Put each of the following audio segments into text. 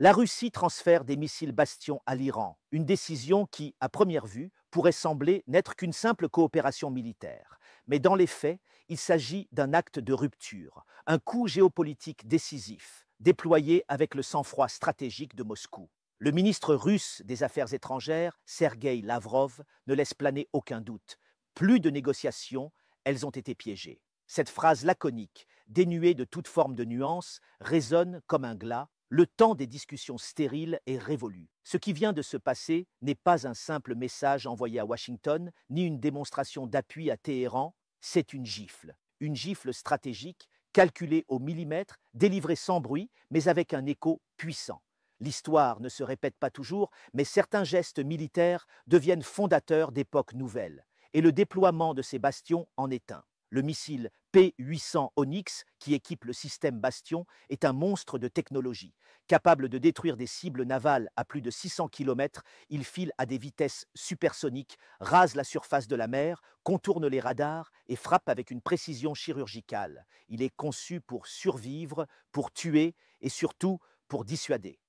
La Russie transfère des missiles Bastion à l'Iran, une décision qui, à première vue, pourrait sembler n'être qu'une simple coopération militaire. Mais dans les faits, il s'agit d'un acte de rupture, un coup géopolitique décisif, déployé avec le sang-froid stratégique de Moscou. Le ministre russe des Affaires étrangères, Sergueï Lavrov, ne laisse planer aucun doute. Plus de négociations, elles ont été piégées. Cette phrase laconique, dénuée de toute forme de nuance, résonne comme un glas. Le temps des discussions stériles est révolu. Ce qui vient de se passer n'est pas un simple message envoyé à Washington, ni une démonstration d'appui à Téhéran, c'est une gifle stratégique, calculée au millimètre, délivrée sans bruit, mais avec un écho puissant. L'histoire ne se répète pas toujours, mais certains gestes militaires deviennent fondateurs d'époques nouvelles, et le déploiement de ces bastions en est un. Le missile P-800 Onyx, qui équipe le système Bastion, est un monstre de technologie. Capable de détruire des cibles navales à plus de 600 km, il file à des vitesses supersoniques, rase la surface de la mer, contourne les radars et frappe avec une précision chirurgicale. Il est conçu pour survivre, pour tuer et surtout pour dissuader.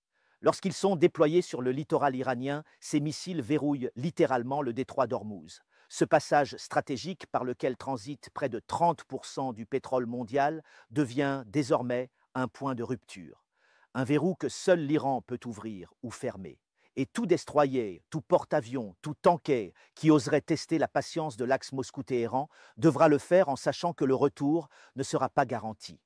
Lorsqu'ils sont déployés sur le littoral iranien, ces missiles verrouillent littéralement le détroit d'Ormuz. Ce passage stratégique par lequel transite près de 30% du pétrole mondial devient désormais un point de rupture. Un verrou que seul l'Iran peut ouvrir ou fermer. Et tout destroyer, tout porte-avions, tout tanker qui oserait tester la patience de l'axe Moscou-Téhéran devra le faire en sachant que le retour ne sera pas garanti.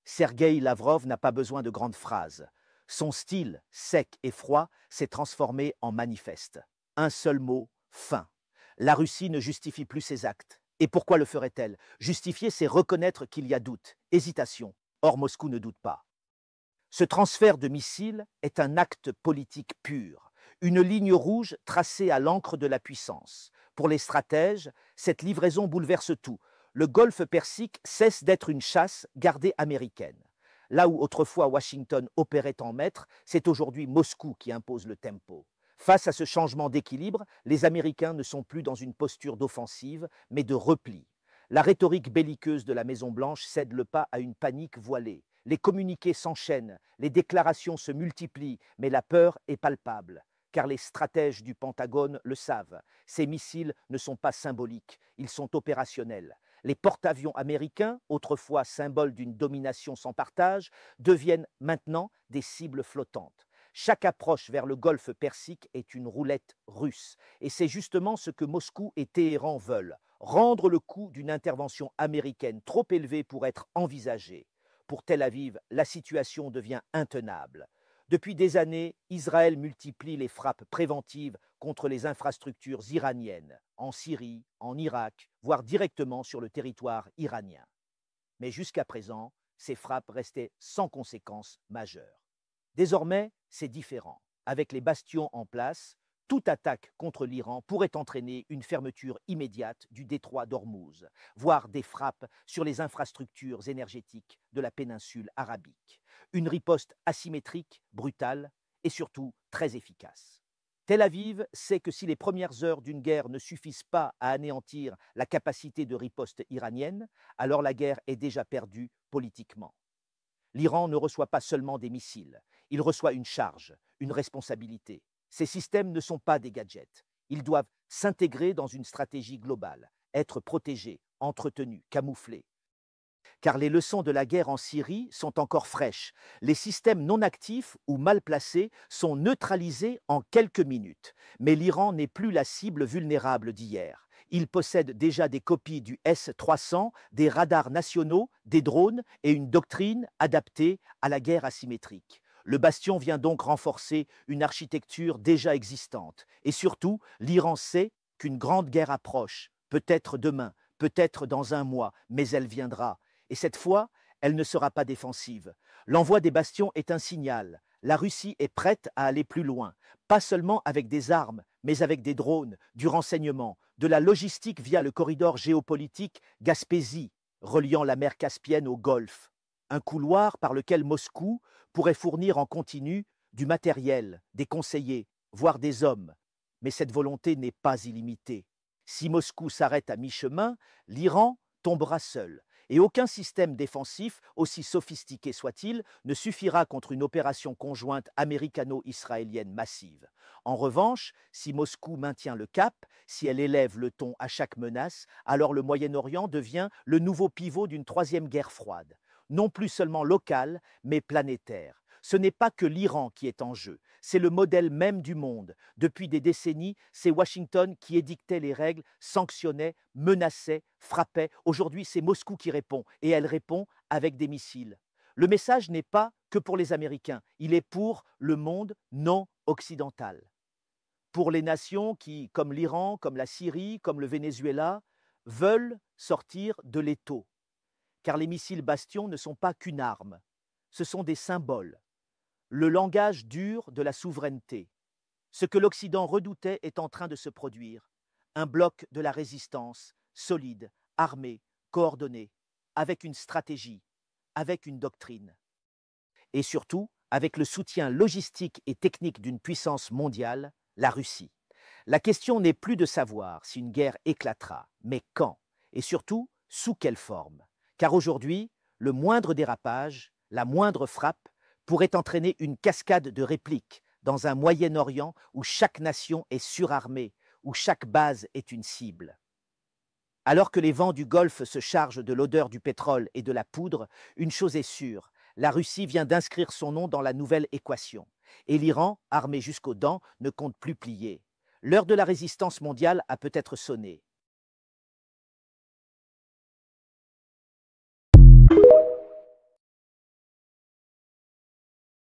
Sergueï Lavrov n'a pas besoin de grandes phrases. Son style, sec et froid, s'est transformé en manifeste. Un seul mot, fin. La Russie ne justifie plus ses actes. Et pourquoi le ferait-elle? Justifier, c'est reconnaître qu'il y a doute, hésitation. Or, Moscou ne doute pas. Ce transfert de missiles est un acte politique pur, une ligne rouge tracée à l'encre de la puissance. Pour les stratèges, cette livraison bouleverse tout. Le golfe Persique cesse d'être une chasse gardée américaine. Là où autrefois Washington opérait en maître, c'est aujourd'hui Moscou qui impose le tempo. Face à ce changement d'équilibre, les Américains ne sont plus dans une posture d'offensive, mais de repli. La rhétorique belliqueuse de la Maison-Blanche cède le pas à une panique voilée. Les communiqués s'enchaînent, les déclarations se multiplient, mais la peur est palpable. Car les stratèges du Pentagone le savent. Ces missiles ne sont pas symboliques, ils sont opérationnels. Les porte-avions américains, autrefois symboles d'une domination sans partage, deviennent maintenant des cibles flottantes. Chaque approche vers le golfe Persique est une roulette russe. Et c'est justement ce que Moscou et Téhéran veulent, rendre le coût d'une intervention américaine trop élevé pour être envisagée. Pour Tel Aviv, la situation devient intenable. Depuis des années, Israël multiplie les frappes préventives contre les infrastructures iraniennes, en Syrie, en Irak, voire directement sur le territoire iranien. Mais jusqu'à présent, ces frappes restaient sans conséquences majeures. Désormais, c'est différent. Avec les bastions en place, toute attaque contre l'Iran pourrait entraîner une fermeture immédiate du détroit d'Ormuz, voire des frappes sur les infrastructures énergétiques de la péninsule arabique. Une riposte asymétrique, brutale et surtout très efficace. Tel Aviv sait que si les premières heures d'une guerre ne suffisent pas à anéantir la capacité de riposte iranienne, alors la guerre est déjà perdue politiquement. L'Iran ne reçoit pas seulement des missiles, il reçoit une charge, une responsabilité. Ces systèmes ne sont pas des gadgets. Ils doivent s'intégrer dans une stratégie globale, être protégés, entretenus, camouflés. Car les leçons de la guerre en Syrie sont encore fraîches. Les systèmes non actifs ou mal placés sont neutralisés en quelques minutes. Mais l'Iran n'est plus la cible vulnérable d'hier. Il possède déjà des copies du S-300, des radars nationaux, des drones et une doctrine adaptée à la guerre asymétrique. Le bastion vient donc renforcer une architecture déjà existante. Et surtout, l'Iran sait qu'une grande guerre approche, peut-être demain, peut-être dans un mois, mais elle viendra. Et cette fois, elle ne sera pas défensive. L'envoi des bastions est un signal. La Russie est prête à aller plus loin, pas seulement avec des armes, mais avec des drones, du renseignement, de la logistique via le corridor géopolitique Gaspésie, reliant la mer Caspienne au Golfe. Un couloir par lequel Moscou pourrait fournir en continu du matériel, des conseillers, voire des hommes. Mais cette volonté n'est pas illimitée. Si Moscou s'arrête à mi-chemin, l'Iran tombera seul. Et aucun système défensif, aussi sophistiqué soit-il, ne suffira contre une opération conjointe américano-israélienne massive. En revanche, si Moscou maintient le cap, si elle élève le ton à chaque menace, alors le Moyen-Orient devient le nouveau pivot d'une troisième guerre froide, non plus seulement locale, mais planétaire. Ce n'est pas que l'Iran qui est en jeu, c'est le modèle même du monde. Depuis des décennies, c'est Washington qui édictait les règles, sanctionnait, menaçait, frappait. Aujourd'hui, c'est Moscou qui répond, et elle répond avec des missiles. Le message n'est pas que pour les Américains, il est pour le monde non occidental. Pour les nations qui, comme l'Iran, comme la Syrie, comme le Venezuela, veulent sortir de l'étau. Car les missiles bastions ne sont pas qu'une arme, ce sont des symboles. Le langage dur de la souveraineté. Ce que l'Occident redoutait est en train de se produire. Un bloc de la résistance, solide, armé, coordonné, avec une stratégie, avec une doctrine. Et surtout, avec le soutien logistique et technique d'une puissance mondiale, la Russie. La question n'est plus de savoir si une guerre éclatera, mais quand, et surtout, sous quelle forme. Car aujourd'hui, le moindre dérapage, la moindre frappe, pourrait entraîner une cascade de répliques dans un Moyen-Orient où chaque nation est surarmée, où chaque base est une cible. Alors que les vents du Golfe se chargent de l'odeur du pétrole et de la poudre, une chose est sûre, la Russie vient d'inscrire son nom dans la nouvelle équation. Et l'Iran, armé jusqu'aux dents, ne compte plus plier. L'heure de la résistance mondiale a peut-être sonné.